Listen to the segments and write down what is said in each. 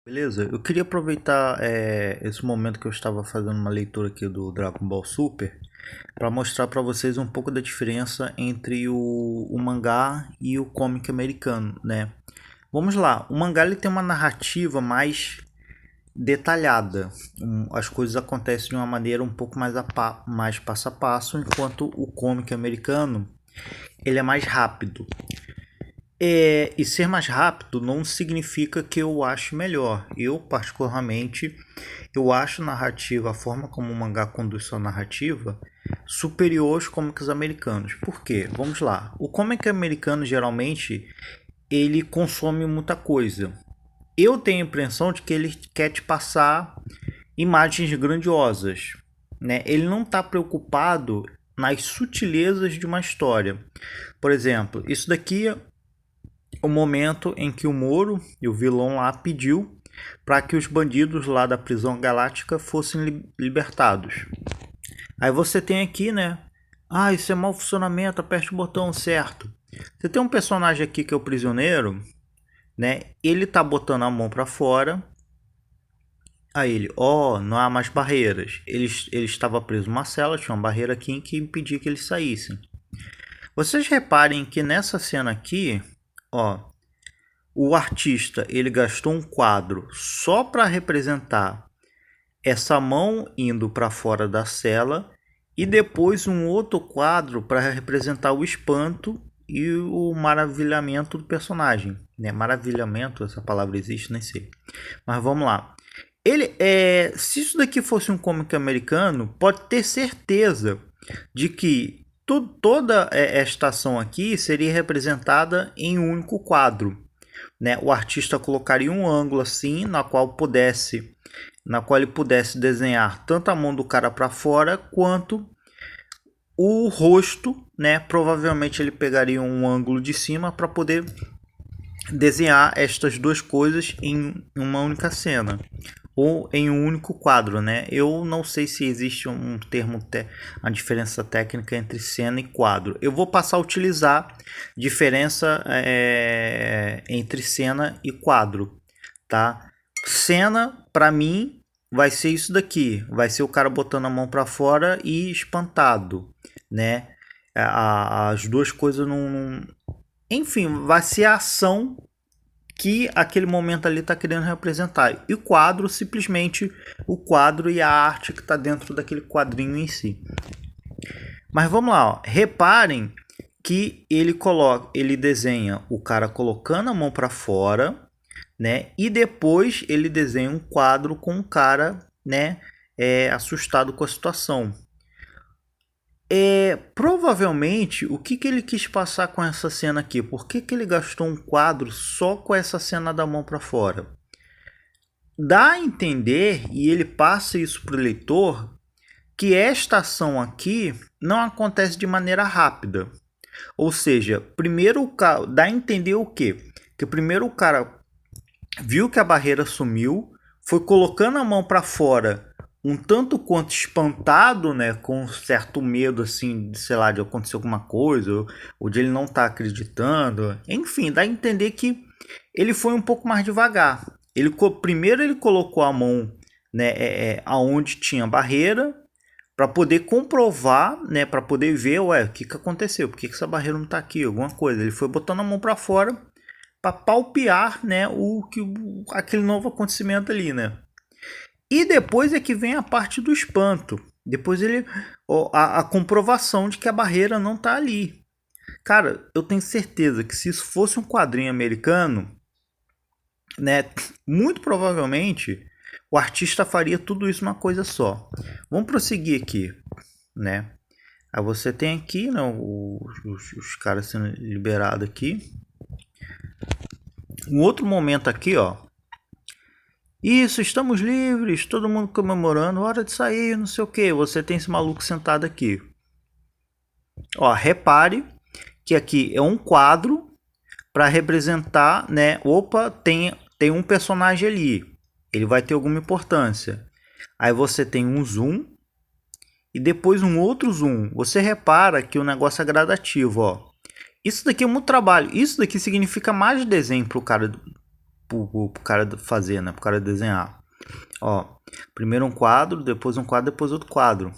Beleza, eu queria aproveitar esse momento que eu estava fazendo uma leitura aqui do Dragon Ball Super para mostrar para vocês um pouco da diferença entre o mangá e o comic americano, né? Vamos lá, o mangá ele tem uma narrativa mais detalhada, as coisas acontecem de uma maneira um pouco mais passo a passo, enquanto o comic americano ele é mais rápido. E ser mais rápido não significa que eu acho melhor. Eu, particularmente, eu acho a narrativa, a forma como o mangá conduz sua narrativa, superior aos comics americanos. Por quê? Vamos lá. O comic americano, geralmente, ele consome muita coisa. Eu tenho a impressão de que ele quer te passar imagens grandiosas, né? Ele não está preocupado nas sutilezas de uma história. Por exemplo, isso daqui o momento em que o Moro e o vilão lá pediu para que os bandidos lá da prisão galáctica fossem libertados. Aí você tem aqui, né? Ah, isso é mau funcionamento, aperte o botão certo. Você tem um personagem aqui que é o prisioneiro, né? Ele tá botando a mão para fora. Aí ele, não há mais barreiras. Ele estava preso numa cela, tinha uma barreira aqui que impedia que eles saíssem. Vocês reparem que nessa cena aqui, o artista ele gastou um quadro só para representar essa mão indo para fora da cela e depois um outro quadro para representar o espanto e o maravilhamento do personagem, né? Maravilhamento, essa palavra existe, nem sei. Mas vamos lá. Se isso daqui fosse um comic americano, pode ter certeza de que toda esta ação aqui seria representada em um único quadro, né? O artista colocaria um ângulo assim na qual ele pudesse desenhar tanto a mão do cara para fora quanto o rosto, né? Provavelmente ele pegaria um ângulo de cima para poder desenhar estas duas coisas em uma única cena ou em um único quadro, né? Eu não sei se existe um termo, a diferença técnica entre cena e quadro. Eu vou passar a utilizar diferença entre cena e quadro, tá? Cena, para mim, vai ser isso daqui. Vai ser o cara botando a mão para fora e espantado, né? As duas coisas não... Enfim, vai ser a ação que aquele momento ali está querendo representar. E o quadro, simplesmente o quadro e a arte que está dentro daquele quadrinho em si. Mas vamos lá, reparem que ele desenha o cara colocando a mão para fora, né? E depois ele desenha um quadro com o cara, né? Assustado com a situação. Provavelmente, o que ele quis passar com essa cena aqui? Por que ele gastou um quadro só com essa cena da mão para fora? Dá a entender, e ele passa isso para o leitor, que esta ação aqui não acontece de maneira rápida. Ou seja, primeiro dá a entender o quê? Que primeiro o cara viu que a barreira sumiu, foi colocando a mão para fora um tanto quanto espantado, né, com um certo medo, assim, sei lá, de acontecer alguma coisa, ou de ele não estar acreditando. Enfim, dá a entender que ele foi um pouco mais devagar. Primeiro ele colocou a mão, né, aonde tinha barreira, para poder comprovar, né, para poder ver, o que aconteceu, por que essa barreira não está aqui, alguma coisa. Ele foi botando a mão para fora para palpear, né, aquele novo acontecimento ali, né. E depois é que vem a parte do espanto. Depois a comprovação de que a barreira não está ali. Cara, eu tenho certeza que se isso fosse um quadrinho americano, né, muito provavelmente o artista faria tudo isso uma coisa só. Vamos prosseguir aqui, né? Aí você tem aqui, né, os caras sendo liberados aqui. Um outro momento aqui, ó. Isso, estamos livres, todo mundo comemorando, hora de sair, não sei o que. Você tem esse maluco sentado aqui. Ó, repare que aqui é um quadro para representar, né? Opa, tem um personagem ali. Ele vai ter alguma importância. Aí você tem um zoom e depois um outro zoom. Você repara que o negócio é gradativo, ó. Isso daqui é muito trabalho. Isso daqui significa mais desenho pro pro cara fazer, né? Pro cara desenhar. Ó, primeiro um quadro, depois outro quadro.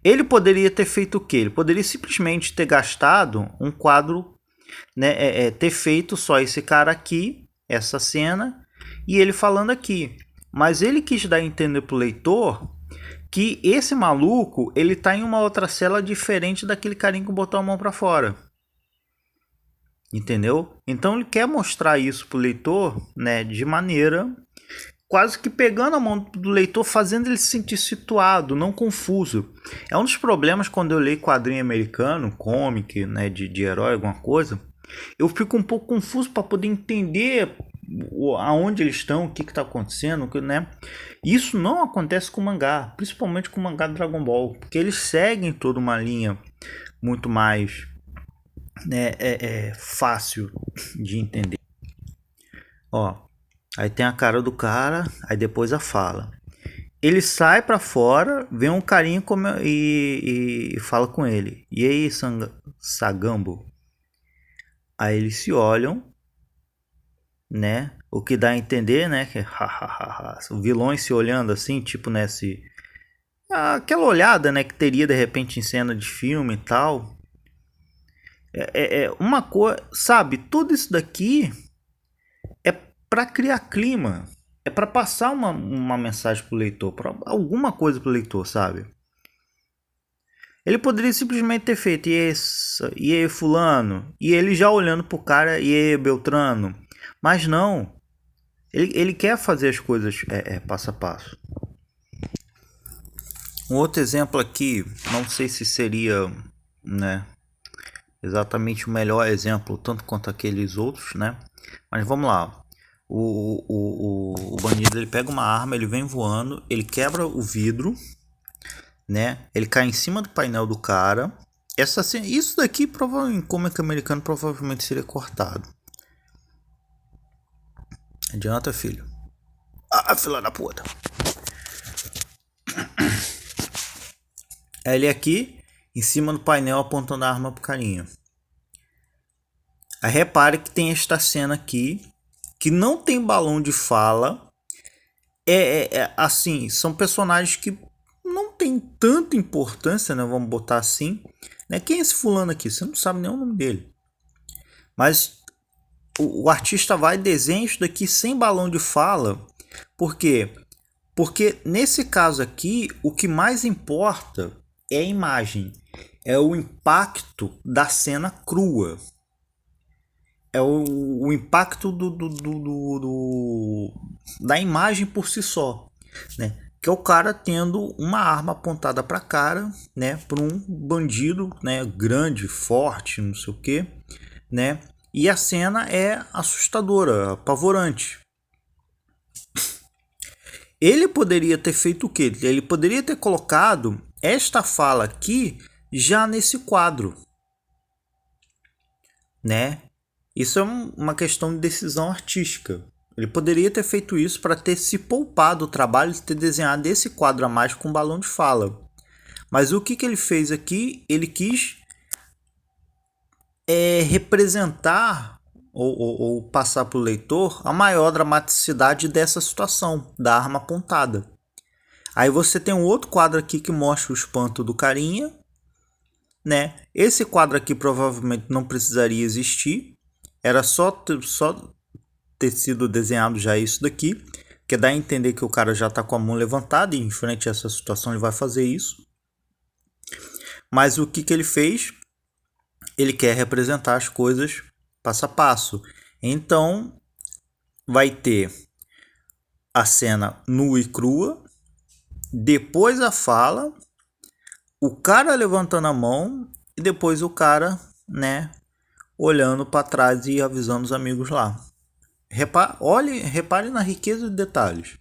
Ele poderia ter feito o quê? Ele poderia simplesmente ter gastado um quadro, né? Ter feito só esse cara aqui, essa cena, e ele falando aqui. Mas ele quis dar a entender pro leitor que esse maluco, ele tá em uma outra cela diferente daquele carinha que botou a mão para fora. Entendeu? Então ele quer mostrar isso pro leitor, né, de maneira quase que pegando a mão do leitor, fazendo ele se sentir situado, não confuso. É um dos problemas quando eu leio quadrinho americano, comic, né, de herói, alguma coisa. Eu fico um pouco confuso para poder entender aonde eles estão, o que está acontecendo, né? Isso não acontece com mangá, principalmente com o mangá Dragon Ball, porque eles seguem toda uma linha muito mais, né, fácil de entender. Ó, aí tem a cara do cara, aí depois a fala. Ele sai pra fora, vê um carinha e fala com ele. E aí, Sagambo? Aí eles se olham, né? O que dá a entender, né? Que os vilões se olhando assim, tipo nesse... aquela olhada, né? Que teria de repente em cena de filme e tal. Uma coisa... Sabe, tudo isso daqui é pra criar clima. É pra passar uma mensagem pro leitor. Pra alguma coisa pro leitor, sabe? Ele poderia simplesmente ter feito e aí fulano, e ele já olhando pro cara, e aí Beltrano. Mas não. Ele quer fazer as coisas passo a passo. Um outro exemplo aqui, não sei se seria, né, exatamente o melhor exemplo, tanto quanto aqueles outros, né? Mas vamos lá. O bandido, ele pega uma arma, ele vem voando, ele quebra o vidro, né? Ele cai em cima do painel do cara. Isso daqui, provavelmente, em comic americano, provavelmente seria cortado. Adianta, filho. Ah, filha da puta. Ele aqui, em cima do painel, apontando a arma pro carinha. Aí repare que tem esta cena aqui, que não tem balão de fala. Assim, são personagens que não tem tanta importância, né? Vamos botar assim, né? Quem é esse fulano aqui? Você não sabe nem o nome dele. Mas o artista vai e desenha isso daqui sem balão de fala. Por quê? Porque nesse caso aqui, o que mais importa é a imagem. É o impacto da cena crua. É o impacto da imagem por si só, né? Que é o cara tendo uma arma apontada para a cara, né? Para um bandido, né? Grande, forte, não sei o que, né? E a cena é assustadora, apavorante. Ele poderia ter feito o quê? Ele poderia ter colocado esta fala aqui já nesse quadro, né? Isso é uma questão de decisão artística. Ele poderia ter feito isso para ter se poupado o trabalho de ter desenhado esse quadro a mais com balão de fala. Mas o que ele fez aqui? Ele quis representar ou passar para o leitor a maior dramaticidade dessa situação, da arma apontada. Aí você tem um outro quadro aqui que mostra o espanto do carinha, né? Esse quadro aqui provavelmente não precisaria existir. Era só ter sido desenhado já isso daqui, que dá a entender que o cara já está com a mão levantada e em frente a essa situação ele vai fazer isso. Mas o que ele fez? Ele quer representar as coisas passo a passo. Então vai ter a cena nua e crua, depois a fala, o cara levantando a mão e depois o cara, né, olhando para trás e avisando os amigos lá. Repare na riqueza de detalhes.